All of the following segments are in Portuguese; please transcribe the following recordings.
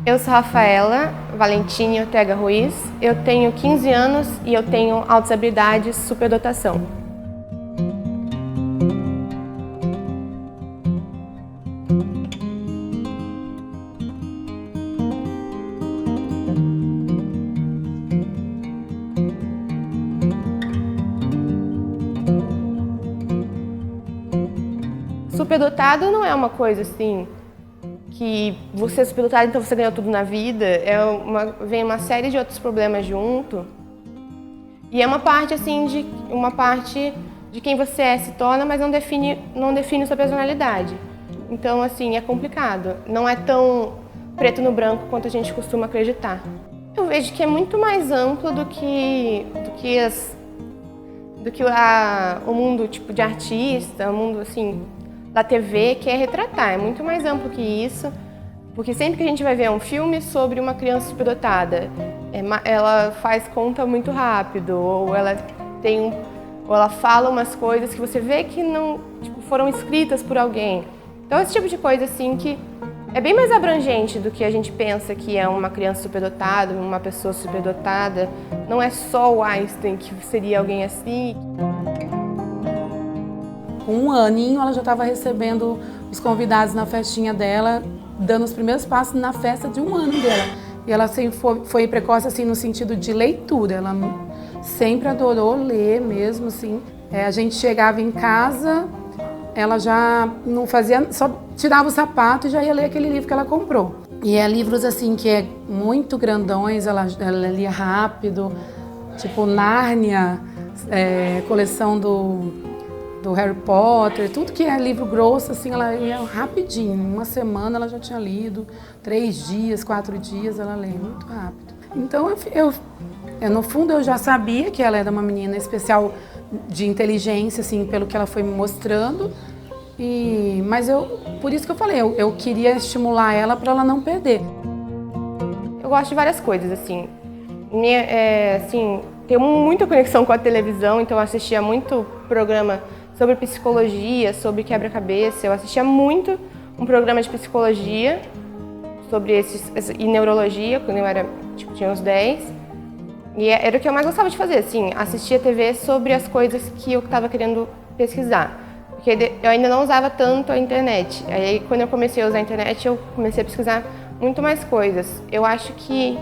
Eu sou Rafaela Valentini Ortega Ruiz, eu tenho 15 anos e eu tenho altas habilidades superdotação. Superdotado não é uma coisa assim que você é superdotado, então você ganhou tudo na vida. Vem uma série de outros problemas junto. E é uma parte assim de quem você é, se torna, mas não define sua personalidade. Então assim, é complicado. Não é tão preto no branco quanto a gente costuma acreditar. Eu vejo que é muito mais amplo do que o mundo tipo de artista, o mundo assim da TV quer retratar. É muito mais amplo que isso, porque sempre que a gente vai ver um filme sobre uma criança superdotada, ela faz conta muito rápido, ou ela fala umas coisas que você vê que não foram escritas por alguém. Então esse tipo de coisa assim que é bem mais abrangente do que a gente pensa que é uma criança superdotada, uma pessoa superdotada. Não é só o Einstein que seria alguém assim. Com um aninho, ela já estava recebendo os convidados na festinha dela, dando os primeiros passos na festa de um ano dela. E ela sempre foi precoce assim no sentido de leitura. Ela sempre adorou ler mesmo, assim. A gente chegava em casa, ela já não fazia, só tirava o sapato e já ia ler aquele livro que ela comprou. E é livros assim que é muito grandões, ela lia rápido, tipo Nárnia, coleção do Harry Potter, tudo que é livro grosso, assim, ela ia rapidinho. Em uma semana ela já tinha lido, 3 dias, 4 dias, ela lê muito rápido. Então, no fundo, eu já sabia que ela era uma menina especial de inteligência, assim, pelo que ela foi me mostrando. Mas por isso que eu falei, eu queria estimular ela para ela não perder. Eu gosto de várias coisas, assim. Tenho muita conexão com a televisão, então eu assistia muito programa sobre psicologia, sobre quebra-cabeça. Eu assistia muito um programa de psicologia e neurologia, quando eu tinha uns 10. E era o que eu mais gostava de fazer, assim, assistir a TV sobre as coisas que eu estava querendo pesquisar. Porque eu ainda não usava tanto a internet. Aí, quando eu comecei a usar a internet, eu comecei a pesquisar muito mais coisas. Eu acho que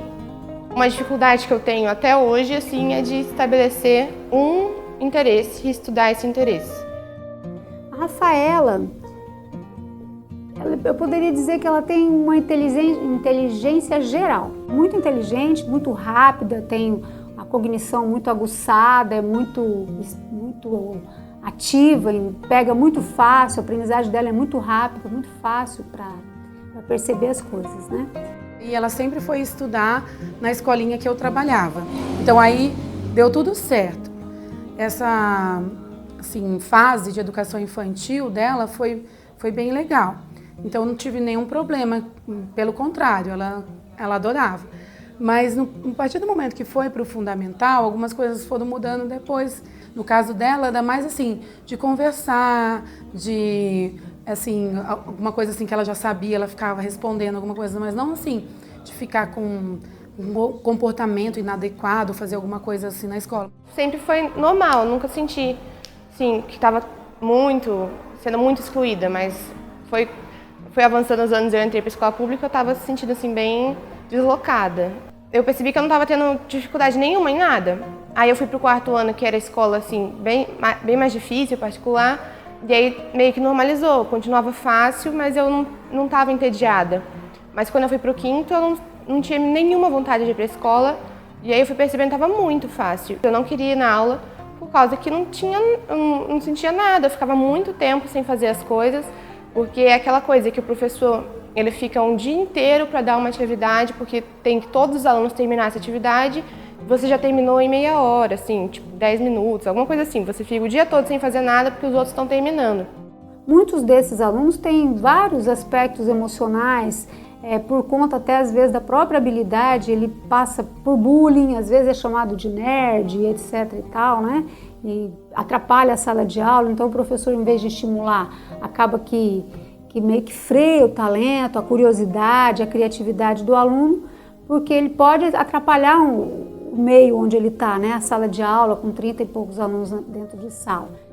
uma dificuldade que eu tenho até hoje, assim, é de estabelecer um interesse e estudar esse interesse. A Rafaela, eu poderia dizer que ela tem uma inteligência geral, muito inteligente, muito rápida, tem a cognição muito aguçada, é muito ativa, pega muito fácil, a aprendizagem dela é muito rápida, muito fácil para perceber as coisas, né? E ela sempre foi estudar na escolinha que eu trabalhava. Então aí deu tudo certo. Essa fase de educação infantil dela foi bem legal. Então não tive nenhum problema, pelo contrário, ela adorava. Mas a partir do momento que foi para o fundamental, algumas coisas foram mudando depois. No caso dela, era mais assim, de conversar, alguma coisa assim que ela já sabia, ela ficava respondendo alguma coisa, mas não assim, de ficar com um comportamento inadequado, fazer alguma coisa assim na escola. Sempre foi normal, nunca senti assim, que estava sendo muito excluída, mas foi avançando os anos, eu entrei para a escola pública, eu estava se sentindo assim bem deslocada. Eu percebi que eu não estava tendo dificuldade nenhuma em nada. Aí eu fui para o 4º ano, que era a escola assim, bem mais difícil, particular, e aí meio que normalizou, continuava fácil, mas eu não estava entediada. Mas quando eu fui para o 5º, eu não tinha nenhuma vontade de ir para a escola, e aí eu fui percebendo que estava muito fácil. Eu não queria ir na aula por causa que eu não sentia nada, eu ficava muito tempo sem fazer as coisas, porque é aquela coisa que o professor ele fica um dia inteiro para dar uma atividade, porque tem que todos os alunos terminar essa atividade, você já terminou em meia hora, assim, tipo 10 minutos, alguma coisa assim. Você fica o dia todo sem fazer nada porque os outros estão terminando. Muitos desses alunos têm vários aspectos emocionais, por conta até às vezes da própria habilidade, ele passa por bullying, às vezes é chamado de nerd, etc e tal, né? E atrapalha a sala de aula, então o professor, em vez de estimular, acaba que que meio que freia o talento, a curiosidade, a criatividade do aluno, porque ele pode atrapalhar o meio onde ele está, né? A sala de aula com 30 e poucos alunos dentro de sala.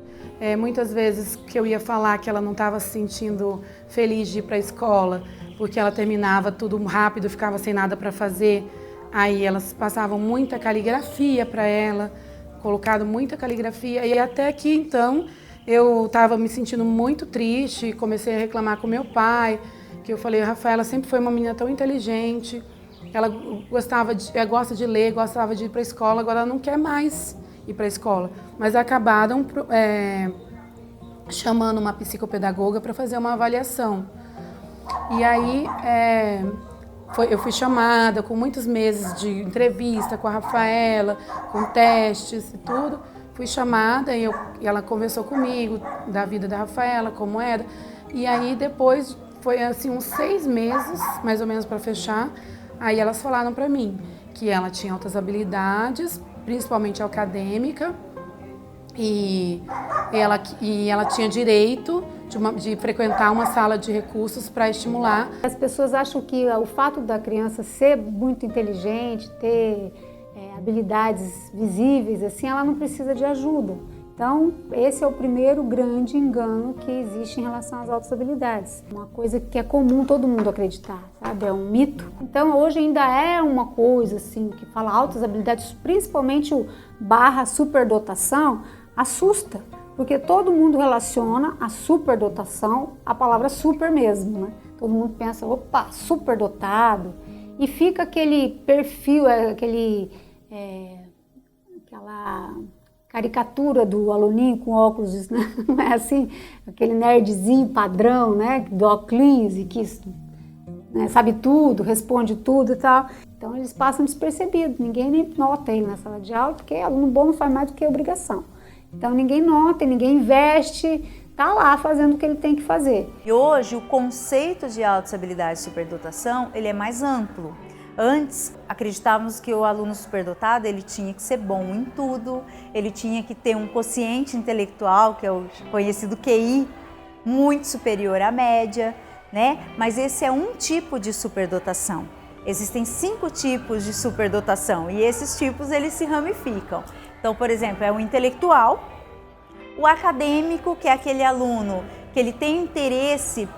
Muitas vezes que eu ia falar que ela não estava se sentindo feliz de ir para a escola, porque ela terminava tudo rápido, ficava sem nada para fazer, aí elas passavam muita caligrafia para ela, colocado muita caligrafia, e até que então eu estava me sentindo muito triste, comecei a reclamar com meu pai, que eu falei, Rafaela sempre foi uma menina tão inteligente, ela gosta de ler, gostava de ir para a escola, agora ela não quer mais ir para a escola. Mas acabaram chamando uma psicopedagoga para fazer uma avaliação. E aí eu fui chamada com muitos meses de entrevista com a Rafaela, com testes e tudo. Fui chamada e ela conversou comigo da vida da Rafaela, como era. E aí depois, foi assim uns 6 meses, mais ou menos para fechar, aí elas falaram para mim que ela tinha altas habilidades, principalmente acadêmica, e ela tinha direito de frequentar uma sala de recursos para estimular. As pessoas acham que o fato da criança ser muito inteligente, ter habilidades visíveis, assim, ela não precisa de ajuda. Então, esse é o primeiro grande engano que existe em relação às altas habilidades. Uma coisa que é comum todo mundo acreditar, sabe? É um mito. Então, hoje ainda é uma coisa, assim, que fala altas habilidades, principalmente o /superdotação, assusta. Porque todo mundo relaciona a superdotação à palavra super mesmo, né? Todo mundo pensa, opa, superdotado. E fica aquele perfil, aquela caricatura do aluninho com óculos, né? Não é assim? Aquele nerdzinho padrão, né? Do óculos e que sabe tudo, responde tudo e tal. Então eles passam despercebidos, ninguém nem nota ele na sala de aula, porque aluno bom não faz mais do que obrigação. Então ninguém nota, ninguém investe, tá lá fazendo o que ele tem que fazer. E hoje o conceito de altas habilidades e superdotação, ele é mais amplo. Antes, acreditávamos que o aluno superdotado, ele tinha que ser bom em tudo, ele tinha que ter um quociente intelectual, que é o conhecido QI, muito superior à média, né? Mas esse é um tipo de superdotação. Existem 5 tipos de superdotação e esses tipos, eles se ramificam. Então, por exemplo, é o intelectual, o acadêmico, que é aquele aluno que ele tem interesse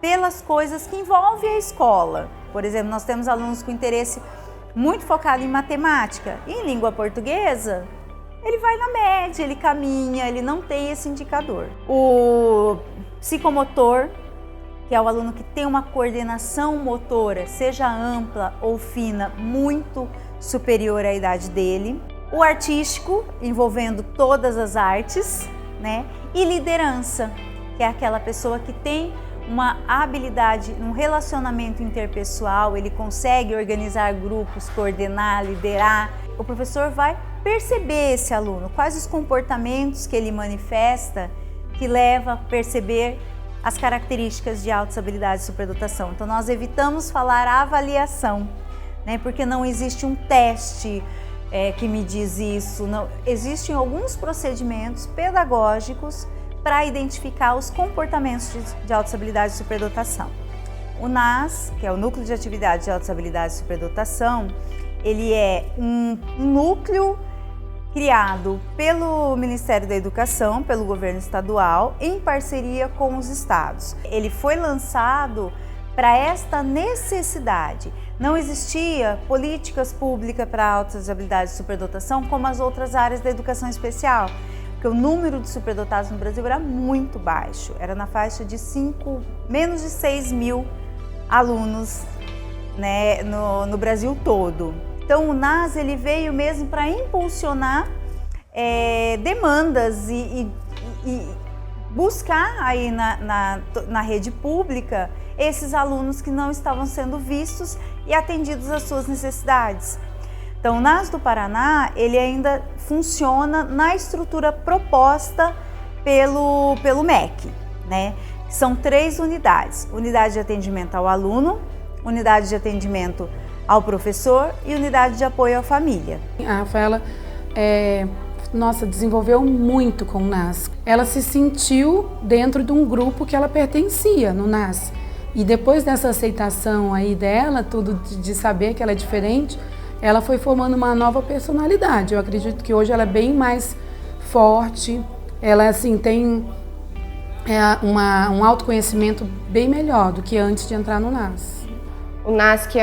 pelas coisas que envolvem a escola. Por exemplo, nós temos alunos com interesse muito focado em matemática e em língua portuguesa, ele vai na média, ele caminha, ele não tem esse indicador. O psicomotor, que é o aluno que tem uma coordenação motora, seja ampla ou fina, muito superior à idade dele. O artístico, envolvendo todas as artes, né? E liderança, que é aquela pessoa que tem uma habilidade, um relacionamento interpessoal, ele consegue organizar grupos, coordenar, liderar. O professor vai perceber esse aluno, quais os comportamentos que ele manifesta que leva a perceber as características de altas habilidades e superdotação. Então nós evitamos falar avaliação, né? Porque não existe um teste que me diz isso. Não, existem alguns procedimentos pedagógicos para identificar os comportamentos de altas habilidades e superdotação. O NAS, que é o Núcleo de Atividades de Altas Habilidades e Superdotação, ele é um núcleo criado pelo Ministério da Educação, pelo governo estadual, em parceria com os estados. Ele foi lançado para esta necessidade. Não existia políticas públicas para altas habilidades de superdotação como as outras áreas da educação especial, porque o número de superdotados no Brasil era muito baixo, era na faixa de menos de 6 mil alunos, né, no Brasil todo. Então o NAS ele veio mesmo para impulsionar demandas e buscar aí na rede pública esses alunos que não estavam sendo vistos e atendidos às suas necessidades. Então o NAS do Paraná ele ainda funciona na estrutura proposta pelo MEC, né? São 3 unidades: unidade de atendimento ao aluno, unidade de atendimento ao professor e unidade de apoio à família. A Rafaela nossa, desenvolveu muito com o NASS. Ela se sentiu dentro de um grupo que ela pertencia no NASS. E depois dessa aceitação aí dela, tudo de saber que ela é diferente, ela foi formando uma nova personalidade. Eu acredito que hoje ela é bem mais forte, ela assim tem um autoconhecimento bem melhor do que antes de entrar no NASS. O NASS que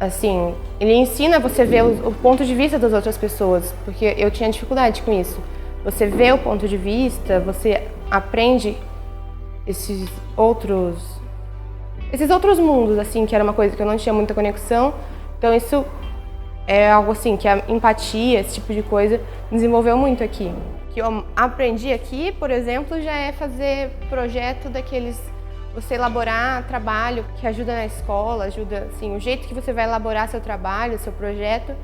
assim, ele ensina você a ver o ponto de vista das outras pessoas, porque eu tinha dificuldade com isso. Você vê o ponto de vista, você aprende esses outros mundos, assim, que era uma coisa que eu não tinha muita conexão. Então isso é algo assim, que a empatia, esse tipo de coisa, desenvolveu muito aqui. O que eu aprendi aqui, por exemplo, já é fazer projeto daqueles, você elaborar trabalho que ajuda na escola, ajuda, assim, o jeito que você vai elaborar seu trabalho, seu projeto,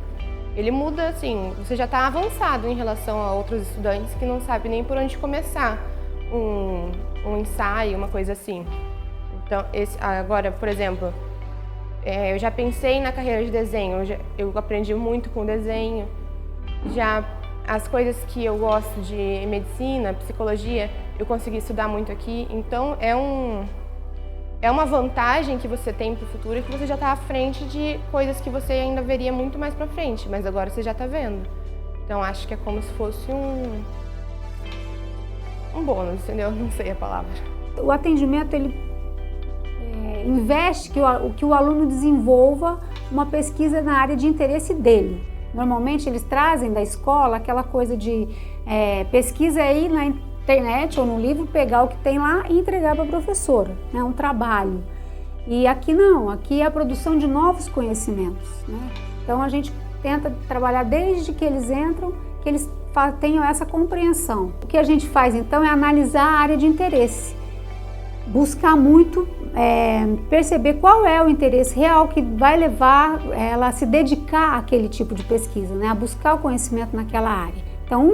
ele muda, assim, você já está avançado em relação a outros estudantes que não sabem nem por onde começar um ensaio, uma coisa assim. Então, agora, por exemplo, eu já pensei na carreira de desenho, eu aprendi muito com desenho. Já as coisas que eu gosto de medicina, psicologia, eu consegui estudar muito aqui. Então, é uma vantagem que você tem para o futuro e que você já está à frente de coisas que você ainda veria muito mais para frente, mas agora você já está vendo. Então, acho que é como se fosse um bônus, entendeu? Não sei a palavra. O atendimento, ele investe que o aluno desenvolva uma pesquisa na área de interesse dele. Normalmente eles trazem da escola aquela coisa de pesquisa aí na internet ou no livro, pegar o que tem lá e entregar para a professora, né? Um trabalho. E aqui não, aqui é a produção de novos conhecimentos, né? Então a gente tenta trabalhar desde que eles entram, que eles tenham essa compreensão. O que a gente faz então é analisar a área de interesse, buscar muito, perceber qual é o interesse real que vai levar ela a se dedicar àquele tipo de pesquisa, né? A buscar o conhecimento naquela área. Então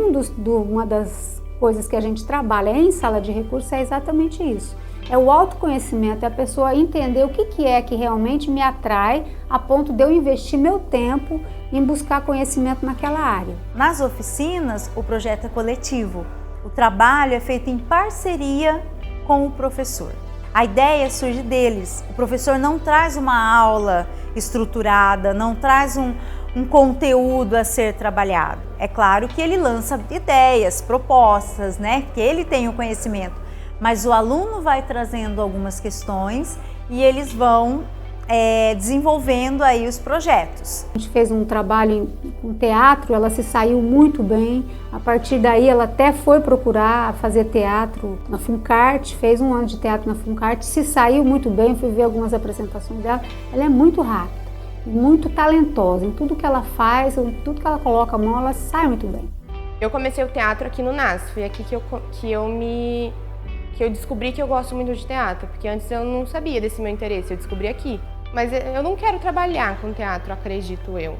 uma das coisas que a gente trabalha em sala de recursos é exatamente isso. É o autoconhecimento, é a pessoa entender o que é que realmente me atrai a ponto de eu investir meu tempo em buscar conhecimento naquela área. Nas oficinas, o projeto é coletivo. O trabalho é feito em parceria com o professor. A ideia surge deles. O professor não traz uma aula estruturada, não traz um conteúdo a ser trabalhado. É claro que ele lança ideias, propostas, né? Que ele tem o conhecimento. Mas o aluno vai trazendo algumas questões e eles vão desenvolvendo aí os projetos. A gente fez um trabalho com teatro, ela se saiu muito bem. A partir daí ela até foi procurar fazer teatro na Funcart, fez 1 ano de teatro na Funcart, se saiu muito bem, fui ver algumas apresentações dela. Ela é muito rápida, muito talentosa em tudo que ela faz, em tudo que ela coloca a mão, ela sai muito bem. Eu comecei o teatro aqui no NASS, foi aqui que eu descobri que eu gosto muito de teatro, porque antes eu não sabia desse meu interesse, eu descobri aqui. Mas eu não quero trabalhar com teatro, acredito eu.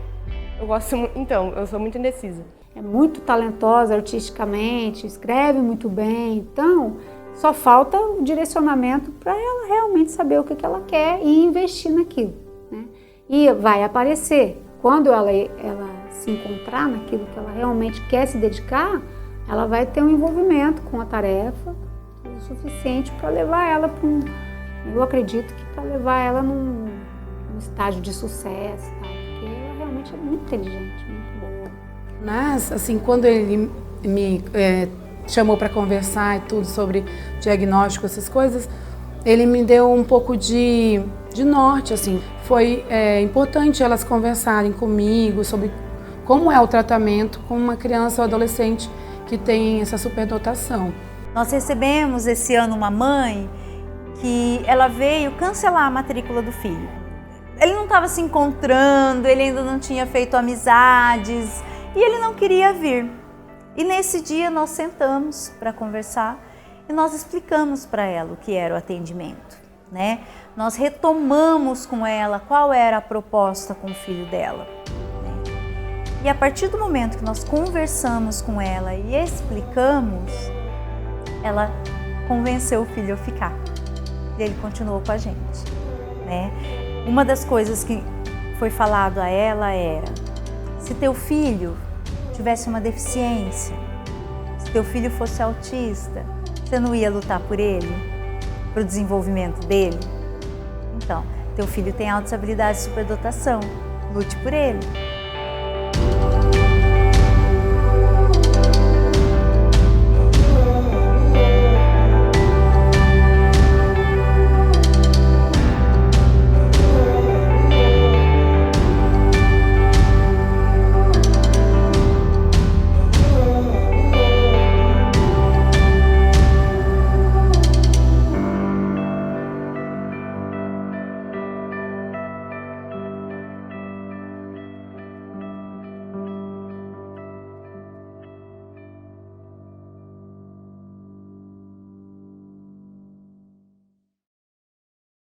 Então, eu sou muito indecisa. É muito talentosa artisticamente, escreve muito bem, então só falta o direcionamento para ela realmente saber o que ela quer e investir naquilo, né? E vai aparecer. Quando ela se encontrar naquilo que ela realmente quer se dedicar, ela vai ter um envolvimento com a tarefa o suficiente para levar ela para eu acredito que para levar ela num estágio de sucesso, tá? Porque ela realmente é muito inteligente, muito boa. Mas, assim, quando ele me chamou para conversar e tudo sobre diagnóstico, essas coisas, ele me deu um pouco de norte, assim. Foi importante elas conversarem comigo sobre como é o tratamento com uma criança ou adolescente que tem essa superdotação. Nós recebemos esse ano uma mãe que ela veio cancelar a matrícula do filho. Ele não estava se encontrando, ele ainda não tinha feito amizades e ele não queria vir. E nesse dia nós sentamos para conversar e nós explicamos para ela o que era o atendimento, né? Nós retomamos com ela qual era a proposta com o filho dela, né? E a partir do momento que nós conversamos com ela e explicamos, ela convenceu o filho a ficar e ele continuou com a gente, né? Uma das coisas que foi falado a ela era: se teu filho tivesse uma deficiência, se teu filho fosse autista, você não ia lutar por ele? Para o desenvolvimento dele? Então, teu filho tem altas habilidades de superdotação, lute por ele.